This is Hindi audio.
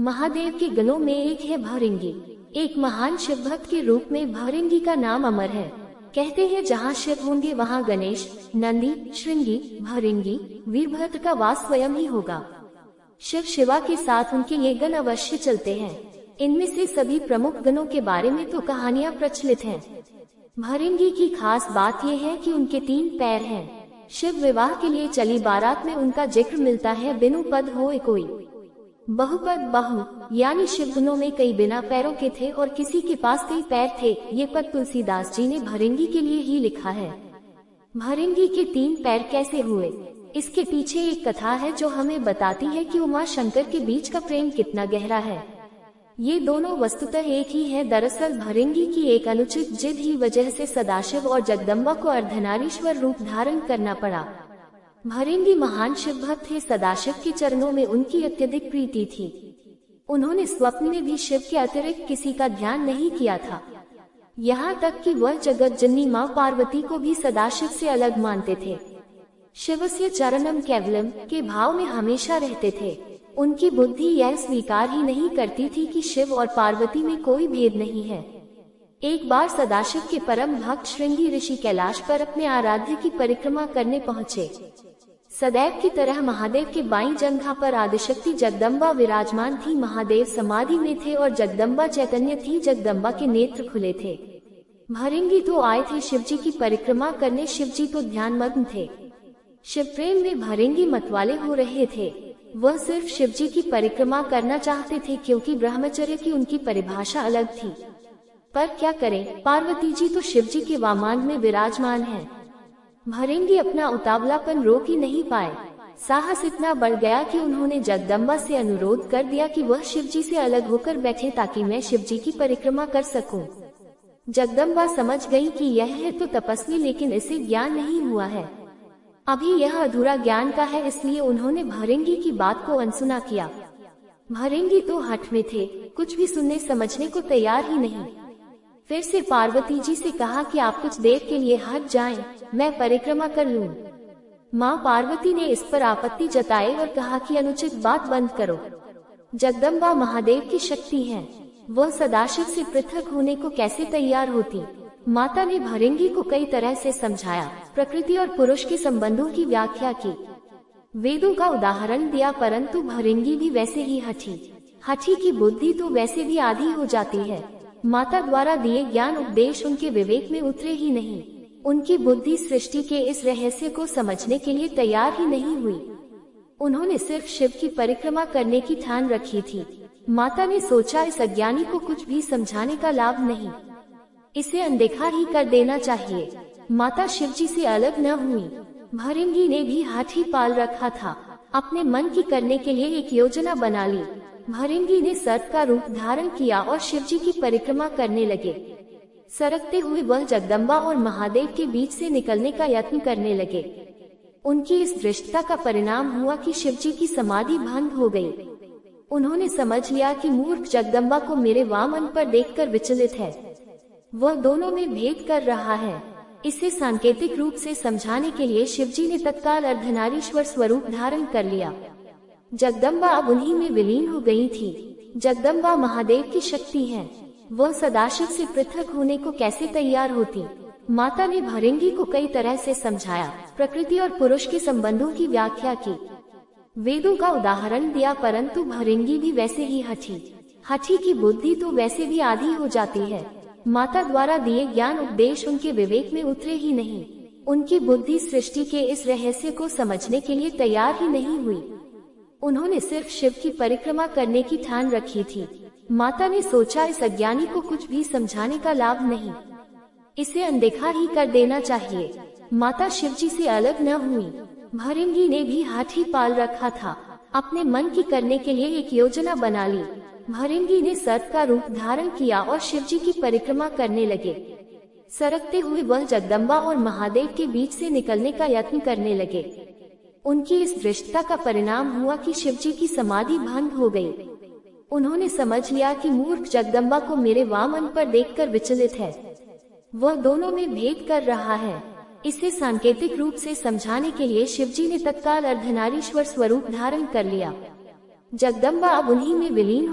महादेव के गणों में एक है भृंगी। एक महान शिव भक्त के रूप में भृंगी का नाम अमर है। कहते हैं जहाँ शिव होंगे वहाँ गणेश, नंदी, श्रृंगी, भृंगी, वीरभद्र का वास स्वयं ही होगा। शिव शिवा के साथ उनके ये गण अवश्य चलते हैं। इनमें से सभी प्रमुख गणों के बारे में तो कहानियां प्रचलित हैं। भृंगी की खास बात यह है कि उनके 3 पैर हैं। शिव विवाह के लिए चली बारात में उनका जिक्र मिलता है, बिनु पद होए कोई। बहुपद बहु यानी शिव गणों में कई बिना पैरों के थे और किसी के पास कई पैर थे। ये पद तुलसीदास जी ने भृंगी के लिए ही लिखा है। भृंगी के 3 पैर कैसे हुए, इसके पीछे एक कथा है जो हमें बताती है कि उमा शंकर के बीच का प्रेम कितना गहरा है। ये दोनों वस्तुतः एक ही है। दरअसल भृंगी की एक अनुचित जिद ही वजह से सदाशिव और जगदम्बा को अर्धनारीश्वर रूप धारण करना पड़ा। भृंगी महान शिव भक्त थे। सदाशिव के चरणों में उनकी अत्यधिक प्रीति थी। उन्होंने स्वप्न में भी शिव के अतिरिक्त किसी का ध्यान नहीं किया था। यहाँ तक कि वह जगत जननी माँ पार्वती को भी सदाशिव से अलग मानते थे। शिवस्य चरणम केवलम के भाव में हमेशा रहते थे। उनकी बुद्धि यह स्वीकार ही नहीं करती थी कि शिव और पार्वती में कोई भेद नहीं है। एक बार सदाशिव के परम भक्त श्रृंगी ऋषि कैलाश पर अपने आराध्य की परिक्रमा करने पहुँचे। सदैव की तरह महादेव के बाईं जंघा पर आदिशक्ति जगदम्बा विराजमान थी। महादेव समाधि में थे और जगदम्बा चैतन्य थी। जगदम्बा के नेत्र खुले थे। भृंगी तो आए थे शिवजी की परिक्रमा करने, शिवजी तो ध्यानमग्न थे। शिव प्रेम में भृंगी मतवाले हो रहे थे। वह सिर्फ शिवजी की परिक्रमा करना चाहते थे क्योंकि ब्रह्मचर्य की उनकी परिभाषा अलग थी। पर क्या करें, पार्वती जी तो शिवजी के वामांग में विराजमान हैं। भृंगी अपना उतावलापन रोक ही नहीं पाए। साहस इतना बढ़ गया कि उन्होंने जगदम्बा से अनुरोध कर दिया कि वह शिवजी से अलग होकर बैठे ताकि मैं शिवजी की परिक्रमा कर सकूं। जगदम्बा समझ गई कि यह है तो तपस्वी, लेकिन इसे ज्ञान नहीं हुआ है। अभी यह अधूरा ज्ञान का है, इसलिए उन्होंने भृंगी की बात को अनसुना किया। भृंगी तो हठ में थे, कुछ भी सुनने समझने को तैयार ही नहीं। फिर से पार्वती जी से कहा कि आप कुछ देर के लिए हट जाएं, मैं परिक्रमा कर लूं। माँ पार्वती ने इस पर आपत्ति जताई और कहा कि अनुचित बात बंद करो। जगदम्बा महादेव की शक्ति है, वह सदाशिव से पृथक होने को कैसे तैयार होती। माता ने भृंगी को कई तरह से समझाया, प्रकृति और पुरुष के संबंधों की व्याख्या की, वेदों का उदाहरण दिया, परंतु भृंगी भी वैसे ही हठी की बुद्धि तो वैसे भी आधी हो जाती है। माता द्वारा दिए ज्ञान उपदेश उनके विवेक में उतरे ही नहीं। उनकी बुद्धि सृष्टि के इस रहस्य को समझने के लिए तैयार ही नहीं हुई। उन्होंने सिर्फ शिव की परिक्रमा करने की ठान रखी थी। माता ने सोचा इस अज्ञानी को कुछ भी समझाने का लाभ नहीं, इसे अनदेखा ही कर देना चाहिए। माता शिवजी से अलग न हुई। भृंगी ने भी हाथ ही पाल रखा था। अपने मन की करने के लिए एक योजना बना ली। भृंगी ने सर्प का रूप धारण किया और शिवजी की परिक्रमा करने लगे। सरकते हुए वह जगदम्बा और महादेव के बीच से निकलने का यत्न करने लगे। उनकी इस दृष्टता का परिणाम हुआ कि शिवजी की समाधि भंग हो गई। उन्होंने समझ लिया कि मूर्ख जगदम्बा को मेरे वामन पर देखकर विचलित है, वह दोनों में भेद कर रहा है। इसे सांकेतिक रूप से समझाने के लिए शिवजी ने तत्काल अर्धनारीश्वर स्वरूप धारण कर लिया। जगदम्बा अब उन्हीं में विलीन हो गई थी। जगदम्बा महादेव की शक्ति है, वह सदाशिव से पृथक होने को कैसे तैयार होती। माता ने भृंगी को कई तरह से समझाया, प्रकृति और पुरुष के संबंधों की व्याख्या की, वेदों का उदाहरण दिया, परंतु भृंगी भी वैसे ही हठी की बुद्धि तो वैसे भी आधी हो जाती है। माता द्वारा दिए ज्ञान उपदेश उनके विवेक में उतरे ही नहीं। उनकी बुद्धि सृष्टि के इस रहस्य को समझने के लिए तैयार ही नहीं हुई। उन्होंने सिर्फ शिव की परिक्रमा करने की ठान रखी थी। माता ने सोचा इस अज्ञानी को कुछ भी समझाने का लाभ नहीं, इसे अनदेखा ही कर देना चाहिए। माता शिवजी से अलग न हुई। भृंगी ने भी हाथ ही पाल रखा था। अपने मन की करने के लिए एक योजना बना ली। भृंगी ने सर्प का रूप धारण किया और शिवजी की परिक्रमा करने लगे। सरकते हुए वह जगदम्बा और महादेव के बीच से निकलने का यत्न करने लगे। उनकी इस दृष्टता का परिणाम हुआ कि शिवजी की समाधि भंग हो गई। उन्होंने समझ लिया कि मूर्ख जगदम्बा को मेरे वामन पर देखकर विचलित है, वह दोनों में भेद कर रहा है। इसे सांकेतिक रूप से समझाने के लिए शिवजी ने तत्काल अर्धनारीश्वर स्वरूप धारण कर लिया। जगदम्बा अब उन्हीं में विलीन